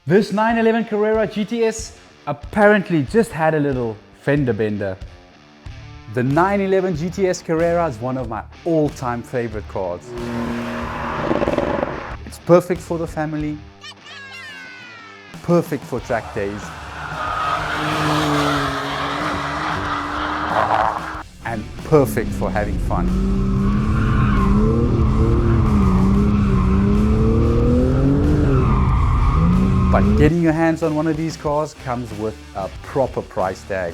This 911 Carrera GTS apparently just had a little fender bender. The 911 GTS Carrera is one of my all-time favorite cars. It's perfect for the family, perfect for track days, and perfect for having fun. But getting your hands on one of these cars comes with a proper price tag.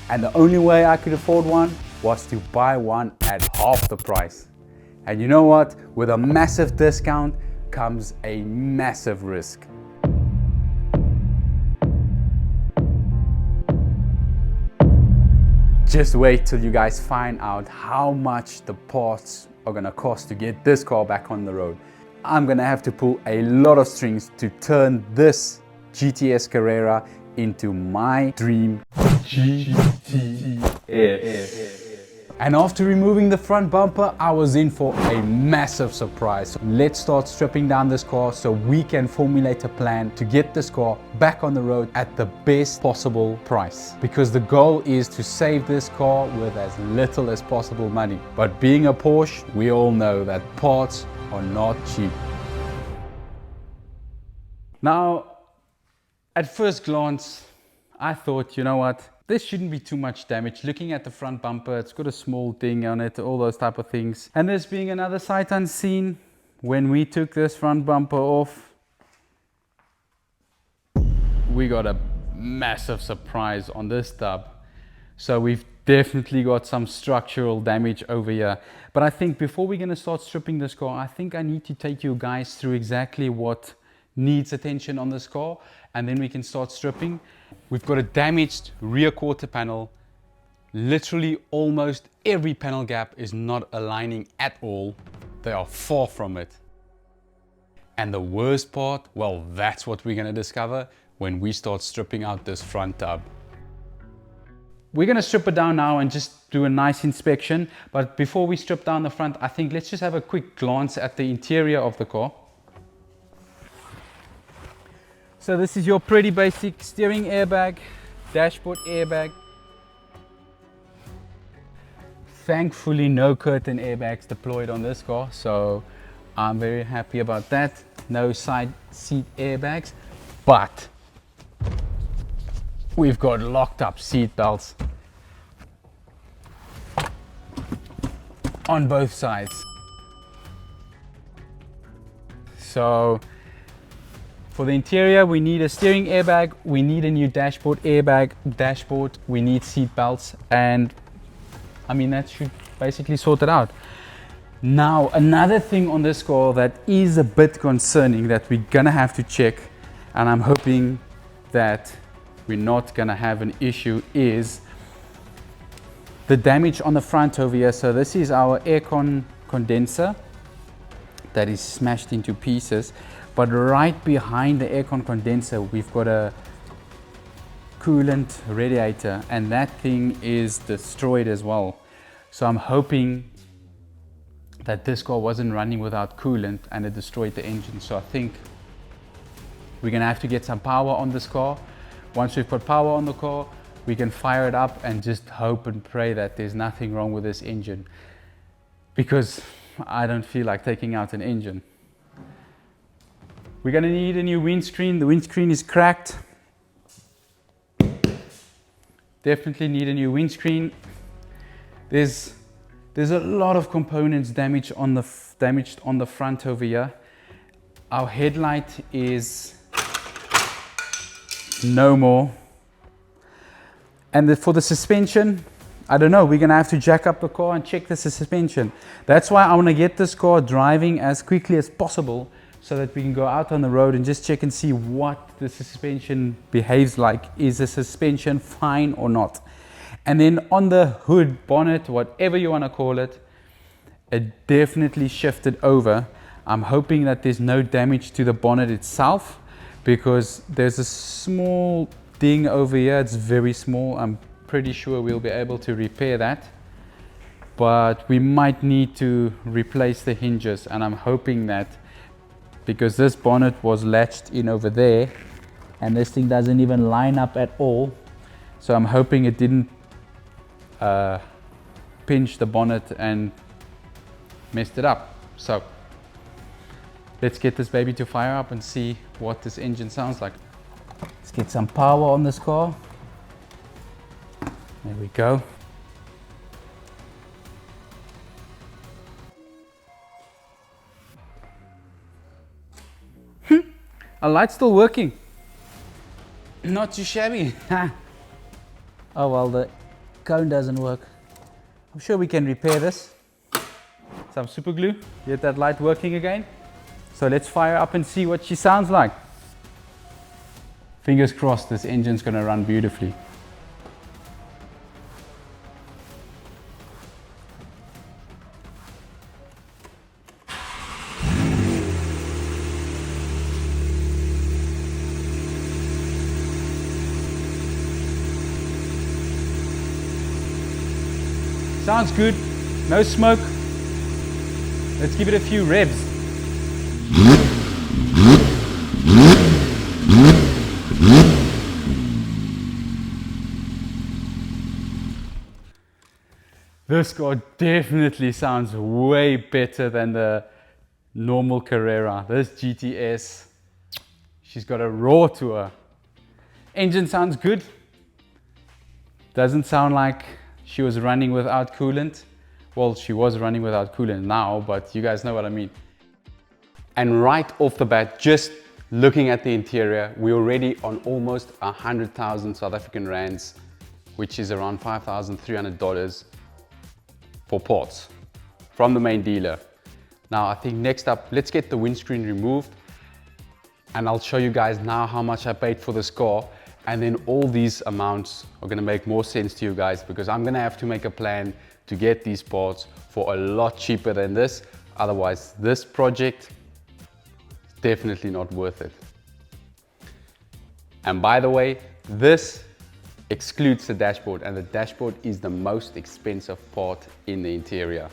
And the only way I could afford one was to buy one at half the price. And you know what? With a massive discount comes a massive risk. Just wait till you guys find out how much the parts are gonna cost to get this car back on the road. I'm gonna have to pull a lot of strings to turn this GTS Carrera into my dream GTS. And after removing the front bumper, I was in for a massive surprise. Let's start stripping down this car so we can formulate a plan to get this car back on the road at the best possible price. Because the goal is to save this car with as little as possible money. But being a Porsche, we all know that parts are not cheap. Now, at first glance, I thought, you know what, this shouldn't be too much damage. Looking at the front bumper, it's got a small ding on it, all those type of things. And this being another sight unseen, when we took this front bumper off, we got a massive surprise on this stub. So we've definitely got some structural damage over here. But I think before we're gonna start stripping this car, I think I need to take you guys through exactly what needs attention on this car, and then we can start stripping. We've got a damaged rear quarter panel. Literally almost every panel gap is not aligning at all. They are far from it. And the worst part, well, that's what we're gonna discover when we start stripping out this front tub. We're gonna strip it down now and just do a nice inspection. But before we strip down the front, I think let's just have a quick glance at the interior of the car. So this is your pretty basic steering airbag, dashboard airbag. Thankfully, no curtain airbags deployed on this car, so I'm very happy about that. No side seat airbags, but we've got locked up seat belts on both sides. So for the interior, we need a steering airbag, we need a new dashboard airbag, we need seat belts, and I mean, that should basically sort it out. Now, another thing on this car that is a bit concerning that we're gonna have to check, and I'm hoping that we're not gonna have an issue, is the damage on the front over here. So this is our aircon condenser that is smashed into pieces. But right behind the aircon condenser, we've got a coolant radiator, and that thing is destroyed as well. So I'm hoping that this car wasn't running without coolant and it destroyed the engine. So I think we're gonna have to get some power on this car. Once we've put power on the car, we can fire it up and just hope and pray that there's nothing wrong with this engine, because I don't feel like taking out an engine. We're gonna need a new windscreen. The windscreen is cracked. Definitely need a new windscreen. There's a lot of components damaged on the front over here. Our headlight is no more. And for the suspension, I don't know, we're gonna have to jack up the car and check the suspension. That's why I wanna get this car driving as quickly as possible, so that we can go out on the road and just check and see what the suspension behaves like. Is the suspension fine or not? And then on the hood, bonnet, whatever you want to call it, it definitely shifted over. I'm hoping that there's no damage to the bonnet itself, because there's a small ding over here. It's very small. I'm pretty sure we'll be able to repair that. But we might need to replace the hinges, and I'm hoping that because this bonnet was latched in over there and this thing doesn't even line up at all. So I'm hoping it didn't pinch the bonnet and messed it up. So let's get this baby to fire up and see what this engine sounds like. Let's get some power on this car. There we go. Our light's still working. Not too shabby. Oh well, the cone doesn't work. I'm sure we can repair this. Some super glue, get that light working again. So let's fire up and see what she sounds like. Fingers crossed this engine's gonna run beautifully. Sounds good, no smoke. Let's give it a few revs. This car definitely sounds way better than the normal Carrera. This GTS, she's got a roar to her. Engine sounds good. Doesn't sound like she was running without coolant. Well, she was running without coolant now, but you guys know what I mean. And right off the bat, just looking at the interior, we're already on almost 100,000 South African rands, which is around $5,300 for parts from the main dealer. Now, I think next up, let's get the windscreen removed and I'll show you guys now how much I paid for this car. And then all these amounts are gonna make more sense to you guys because I'm gonna have to make a plan to get these parts for a lot cheaper than this. Otherwise, this project is definitely not worth it. And by the way, this excludes the dashboard, and the dashboard is the most expensive part in the interior.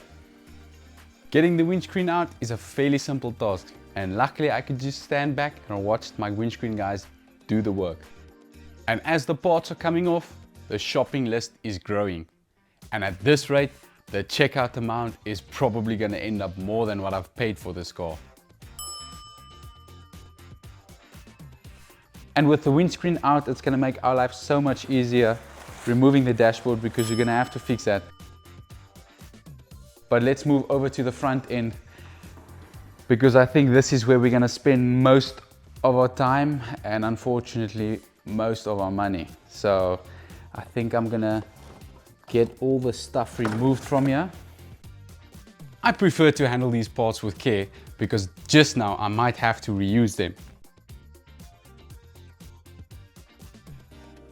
Getting the windscreen out is a fairly simple task, and luckily I could just stand back and watch my windscreen guys do the work. And as the parts are coming off, the shopping list is growing. And at this rate, the checkout amount is probably gonna end up more than what I've paid for this car. And with the windscreen out, it's gonna make our life so much easier removing the dashboard because you're gonna have to fix that. But let's move over to the front end because I think this is where we're gonna spend most of our time and unfortunately most of our money. So I think I'm gonna get all the stuff removed from here. I prefer to handle these parts with care because just now I might have to reuse them.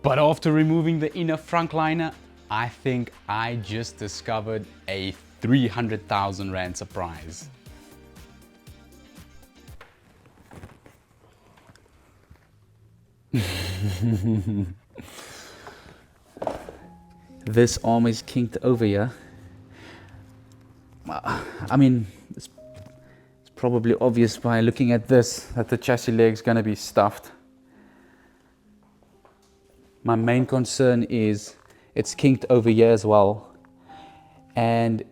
But after removing the inner front liner, I think I just discovered a 300,000 Rand surprise. This arm is kinked over here. I mean, it's probably obvious by looking at this that the chassis leg's gonna be stuffed. My main concern is it's kinked over here as well. And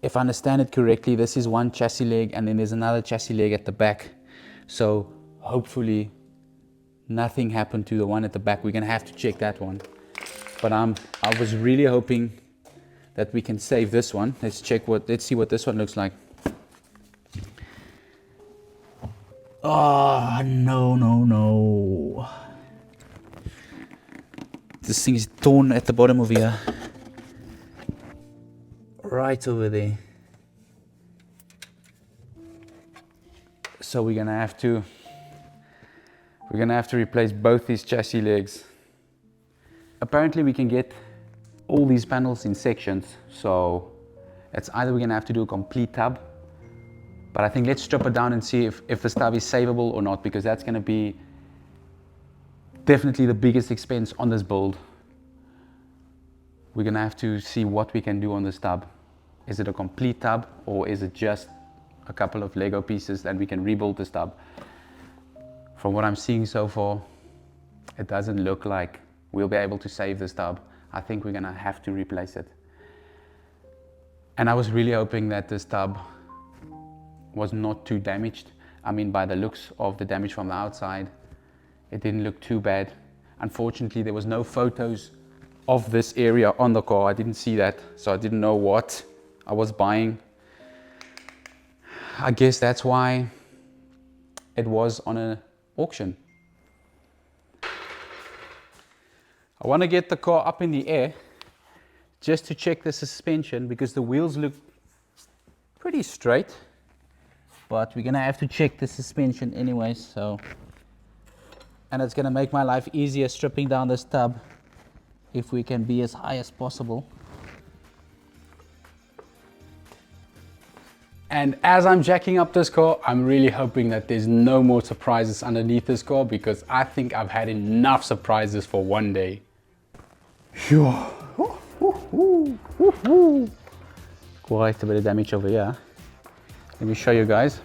if I understand it correctly, this is one chassis leg and then there's another chassis leg at the back. So hopefully nothing happened to the one at the back. We're gonna have to check that one. But I was really hoping that we can save this one. Let's see what this one looks like. Oh, no. This thing is torn at the bottom of here. Right over there. So we're gonna have to replace both these chassis legs. Apparently we can get all these panels in sections, so it's either we're gonna have to do a complete tub, but I think let's strip it down and see if the tub is savable or not, because that's gonna be definitely the biggest expense on this build. We're gonna have to see what we can do on this tub. Is it a complete tub or is it just a couple of Lego pieces and we can rebuild the stub. From what I'm seeing so far, it doesn't look like we'll be able to save the stub. I think we're gonna have to replace it. And I was really hoping that the stub was not too damaged. I mean, by the looks of the damage from the outside, it didn't look too bad. Unfortunately, there was no photos of this area on the car. I didn't see that, so I didn't know what I was buying. I guess that's why it was on an auction. I want to get the car up in the air just to check the suspension, because the wheels look pretty straight, but we're gonna have to check the suspension anyway. So, and it's gonna make my life easier stripping down the stub if we can be as high as possible. And as I'm jacking up this car, I'm really hoping that there's no more surprises underneath this car, because I think I've had enough surprises for one day. Quite a bit of damage over here. Let me show you guys.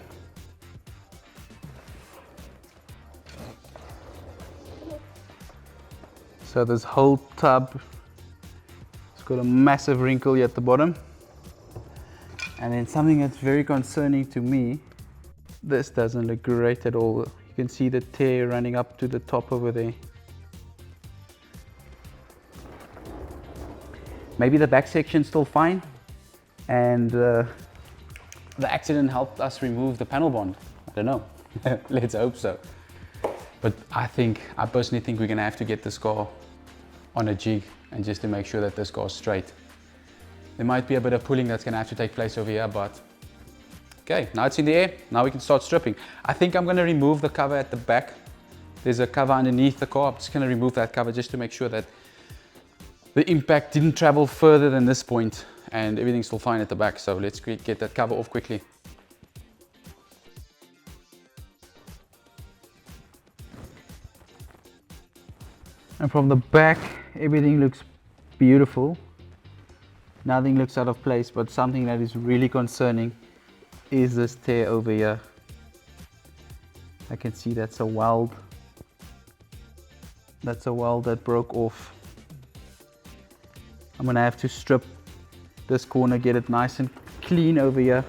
So this whole tub, it's got a massive wrinkle here at the bottom. And then something that's very concerning to me, this doesn't look great at all. You can see the tear running up to the top over there. Maybe the back section's still fine, and the accident helped us remove the panel bond. I don't know. Let's hope so. But I personally think we're gonna have to get this car on a jig, and just to make sure that this car's straight. There might be a bit of pulling that's gonna have to take place over here, but okay, now it's in the air. Now we can start stripping. I think I'm gonna remove the cover at the back. There's a cover underneath the car. I'm just gonna remove that cover just to make sure that the impact didn't travel further than this point and everything's still fine at the back. So let's get that cover off quickly. And from the back, everything looks beautiful. Nothing looks out of place, but something that is really concerning is this tear over here. I can see that's a weld. That's a weld that broke off. I'm gonna have to strip this corner, get it nice and clean over here,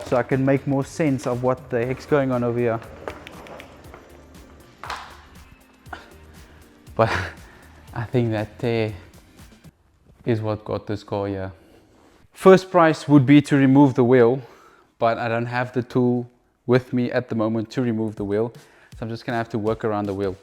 so I can make more sense of what the heck's going on over here. But I think that tear is what got this car here. First price would be to remove the wheel, but I don't have the tool with me at the moment to remove the wheel, so I'm just gonna have to work around the wheel.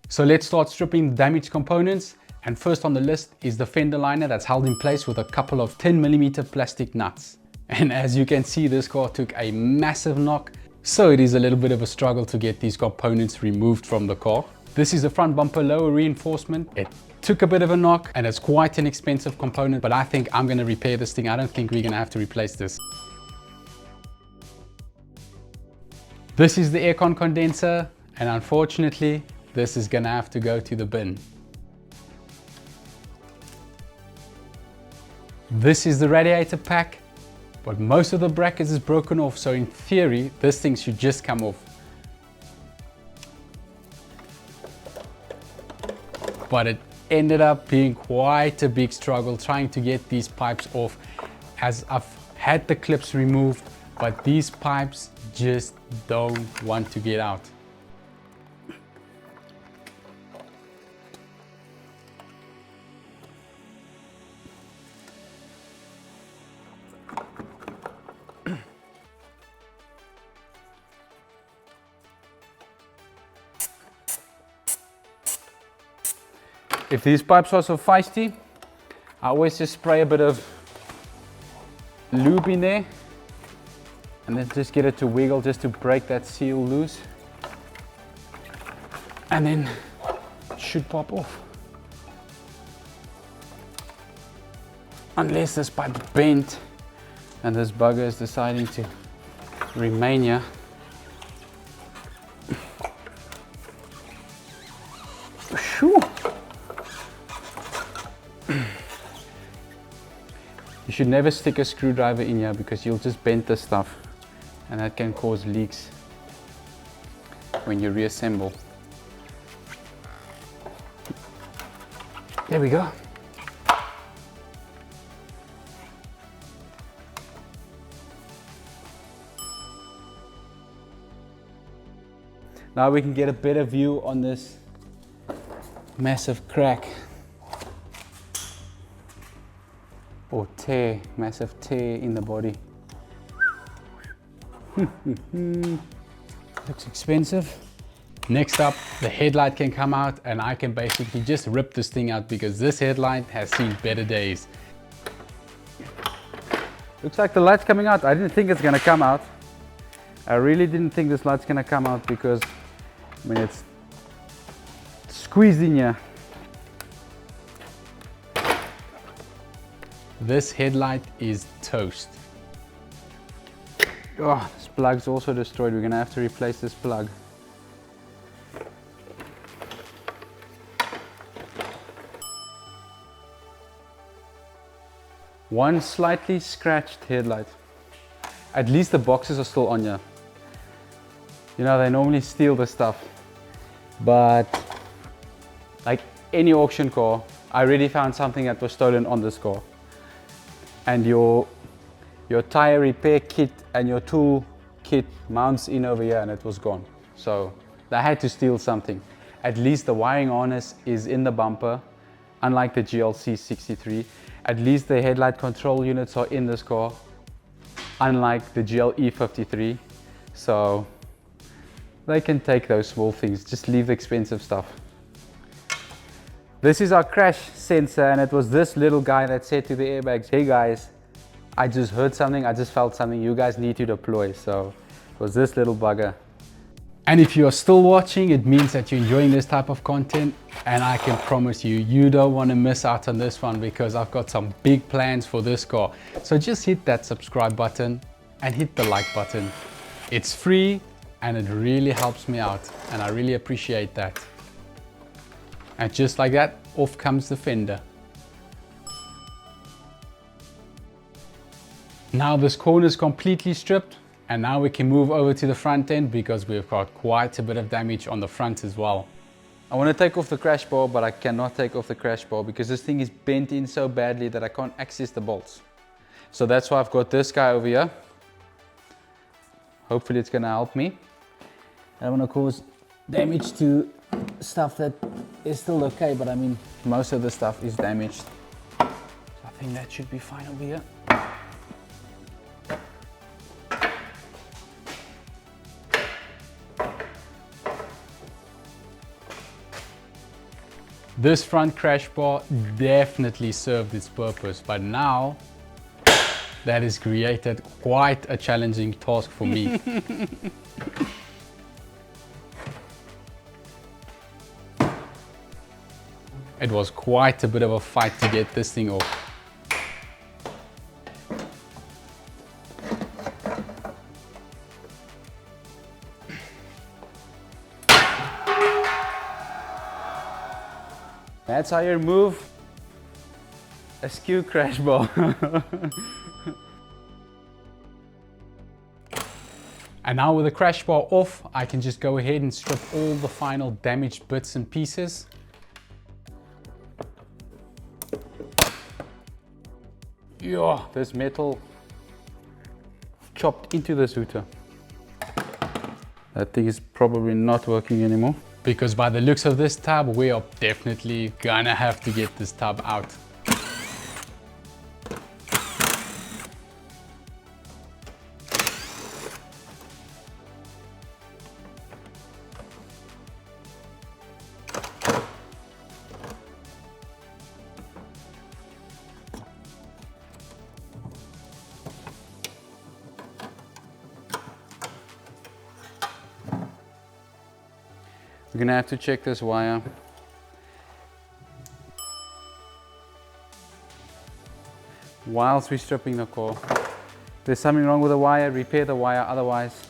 So let's start stripping the damaged components. And first on the list is the fender liner that's held in place with a couple of 10mm plastic nuts. And as you can see, this car took a massive knock, so it is a little bit of a struggle to get these components removed from the car. This is the front bumper lower reinforcement. It took a bit of a knock and it's quite an expensive component, but I think I'm gonna repair this thing. I don't think we're gonna have to replace this. This is the aircon condenser, and unfortunately, this is gonna have to go to the bin. This is the radiator pack, but most of the brackets is broken off, so in theory, this thing should just come off. But it ended up being quite a big struggle trying to get these pipes off, as I've had the clips removed, but these pipes just don't want to get out. If these pipes are so feisty, I always just spray a bit of lube in there and then just get it to wiggle just to break that seal loose, and then it should pop off. Unless this pipe bent and this bugger is deciding to remain here. Whew. You should never stick a screwdriver in here because you'll just bend this stuff. and that can cause leaks when you reassemble. There we go. Now we can get a better view on this massive crack or tear, massive tear in the body. Looks expensive. Next up, the headlight can come out and I can basically just rip this thing out because this headlight has seen better days. Looks like the light's coming out. I didn't think it's gonna come out. I really didn't think this light's gonna come out because I mean it's squeezed in here. This headlight is toast. Oh, this plug's also destroyed. We're gonna have to replace this plug. One slightly scratched headlight. At least the boxes are still on here. You know, they normally steal the stuff. But like any auction car, I already found something that was stolen on this car. And your tire repair kit and your tool kit mounts in over here and it was gone. So they had to steal something. At least the wiring harness is in the bumper, unlike the GLC 63. At least the headlight control units are in this car, unlike the GLE 53. So they can take those small things, just leave the expensive stuff. This is our crash sensor, and it was this little guy that said to the airbags, hey guys, I just heard something, I just felt something, you guys need to deploy. So it was this little bugger. And if you're still watching, it means that you're enjoying this type of content, and I can promise you, you don't want to miss out on this one because I've got some big plans for this car. So just hit that subscribe button and hit the like button. It's free and it really helps me out and I really appreciate that. And just like that, off comes the fender. Now this corner is completely stripped. And now we can move over to the front end because we've got quite a bit of damage on the front as well. I want to take off the crash bar, but I cannot take off the crash bar because this thing is bent in so badly that I can't access the bolts. So that's why I've got this guy over here. Hopefully it's going to help me. I don't want to cause damage to stuff that is still okay, but I mean, most of the stuff is damaged. So I think that should be fine over here. This front crash bar definitely served its purpose, but now that has created quite a challenging task for me. It was quite a bit of a fight to get this thing off. That's how you remove a skew crash bar. And now with the crash bar off, I can just go ahead and strip all the final damaged bits and pieces. Yeah, there's metal chopped into this hooter. That thing is probably not working anymore. Because by the looks of this tab, we are definitely gonna have to get this tab out. We're gonna have to check this wire. Whilst we're stripping the core. If there's something wrong with the wire, repair the wire, otherwise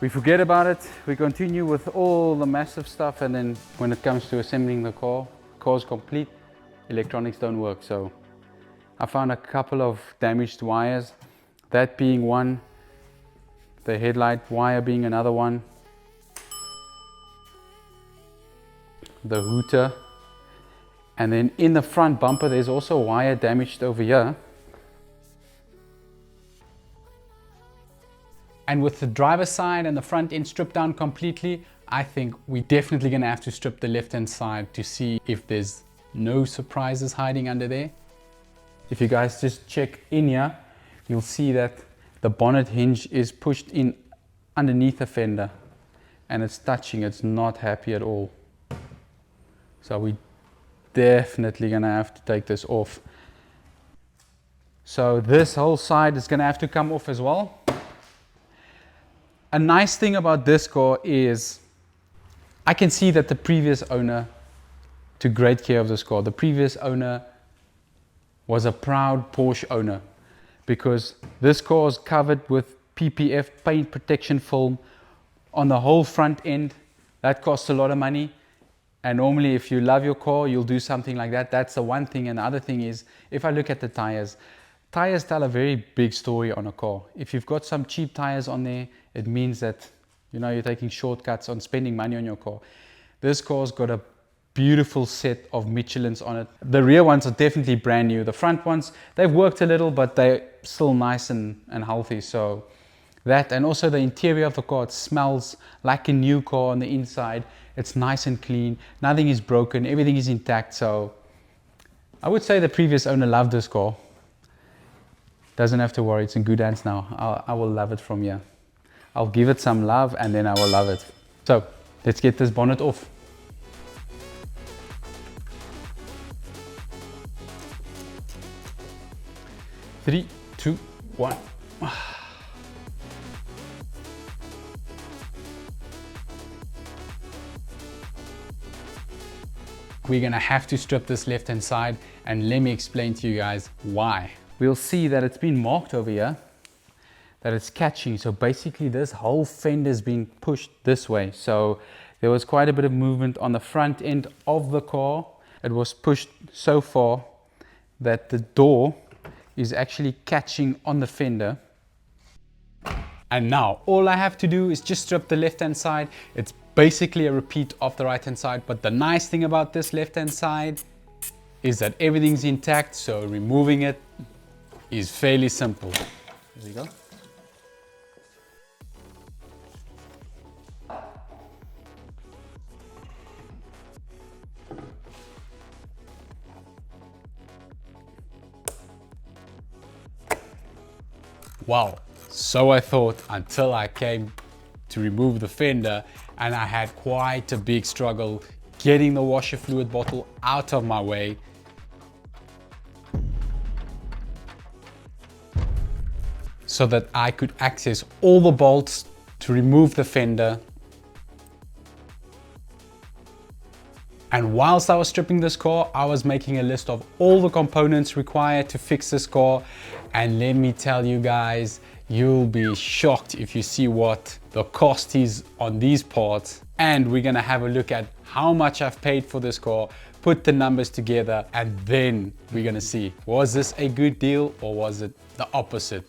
we forget about it. We continue with all the massive stuff, and then when it comes to assembling the car's complete, electronics don't work. So I found a couple of damaged wires that being one, the headlight wire being another one, the hooter, and then in the front bumper there's also wire damaged over here. And with the driver's side and the front end stripped down completely, I think we're definitely gonna have to strip the left-hand side to see if there's no surprises hiding under there. If you guys just check in here, you'll see that the bonnet hinge is pushed in underneath the fender and it's touching, it's not happy at all. So we definitely gonna have to take this off. So this whole side is gonna have to come off as well. A nice thing about this car is I can see that the previous owner took great care of this car. The previous owner was a proud Porsche owner because this car is covered with PPF, paint protection film, on the whole front end. That costs a lot of money. And normally if you love your car, you'll do something like that. That's the one thing. And the other thing is, if I look at the tires, tires tell a very big story on a car. If you've got some cheap tires on there, it means that you're taking shortcuts on spending money on your car. This car's got a beautiful set of Michelins on it. The rear ones are definitely brand new. The front ones, they've worked a little, but they're still nice and healthy. So that, and also the interior of the car, it smells like a new car on the inside. It's nice and clean. Nothing is broken. Everything is intact. So I would say the previous owner loved this car. Doesn't have to worry. It's in good hands now. I will love it from here. I'll give it some love and then I will love it. So let's get this bonnet off. Three, two, one. We're gonna have to strip this left-hand side, and let me explain to you guys why. We'll see that it's been marked over here, that it's catching. So basically this whole fender is being pushed this way. So there was quite a bit of movement on the front end of the car. It was pushed so far that the door is actually catching on the fender. And now all I have to do is just strip the left-hand side. It's basically a repeat of the right-hand side, but the nice thing about this left-hand side is that everything's intact, so removing it is fairly simple. There we go. Wow, so I thought until I came to remove the fender, and I had quite a big struggle getting the washer fluid bottle out of my way. So that I could access all the bolts to remove the fender. And whilst I was stripping this car, I was making a list of all the components required to fix this car. And let me tell you guys, you'll be shocked if you see what the cost is on these parts. And we're gonna have a look at how much I've paid for this car, put the numbers together, and then we're gonna see, was this a good deal or was it the opposite?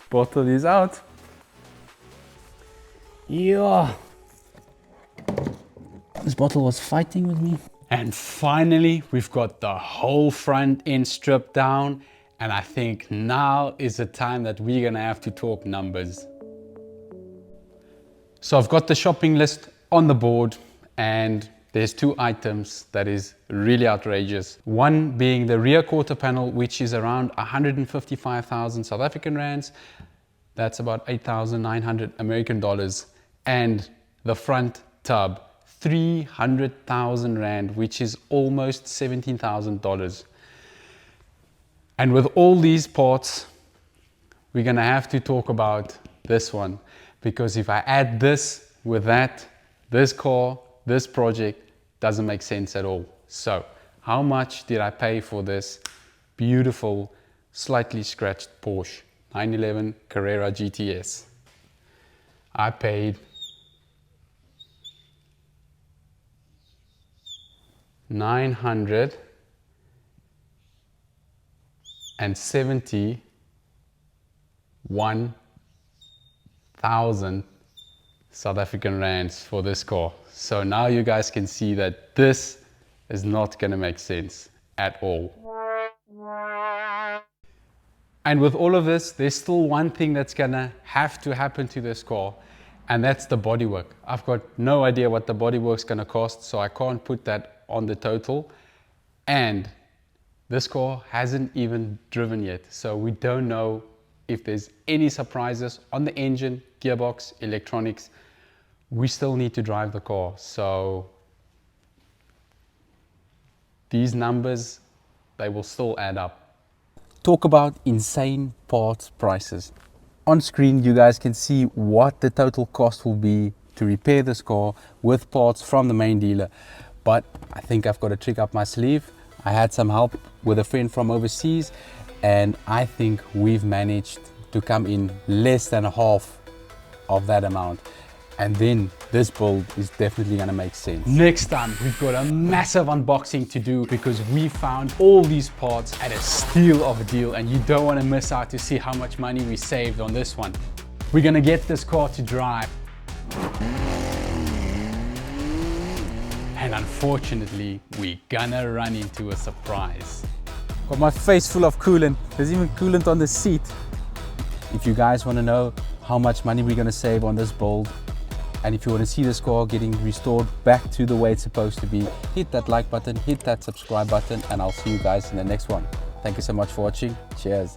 Bottle is out. Yeah. This bottle was fighting with me. And finally, we've got the whole front end stripped down. And I think now is the time that we're gonna have to talk numbers. So I've got the shopping list on the board, and there's two items that is really outrageous. One being the rear quarter panel, which is around 155,000 South African rands. That's about 8,900 American dollars. And the front tub, 300,000 rand, which is almost $17,000. And with all these parts, we're gonna have to talk about this one, because if I add this with that, this car, this project doesn't make sense at all. So how much did I pay for this beautiful, slightly scratched Porsche 911 Carrera GTS? I paid $970 1,000 South African rands for this car. So now you guys can see that this is not going to make sense at all. And with all of this, there's still one thing that's going to have to happen to this car, and that's the bodywork. I've got no idea what the bodywork's going to cost, so I can't put that on the total. And this car hasn't even driven yet, so we don't know if there's any surprises on the engine, gearbox, electronics. We still need to drive the car, so these numbers, they will still add up. Talk about insane parts prices. On screen you guys can see what the total cost will be to repair this car with parts from the main dealer, but I think I've got a trick up my sleeve. I had some help with a friend from overseas, and I think we've managed to come in less than half of that amount. And then this build is definitely gonna make sense. Next time, we've got a massive unboxing to do because we found all these parts at a steal of a deal, and you don't wanna miss out to see how much money we saved on this one. We're gonna get this car to drive. And unfortunately, we're gonna run into a surprise. Got my face full of coolant. There's even coolant on the seat. If you guys wanna know how much money we're gonna save on this build, and if you want to see this car getting restored back to the way it's supposed to be, hit that like button, hit that subscribe button, and I'll see you guys in the next one. Thank you so much for watching. Cheers.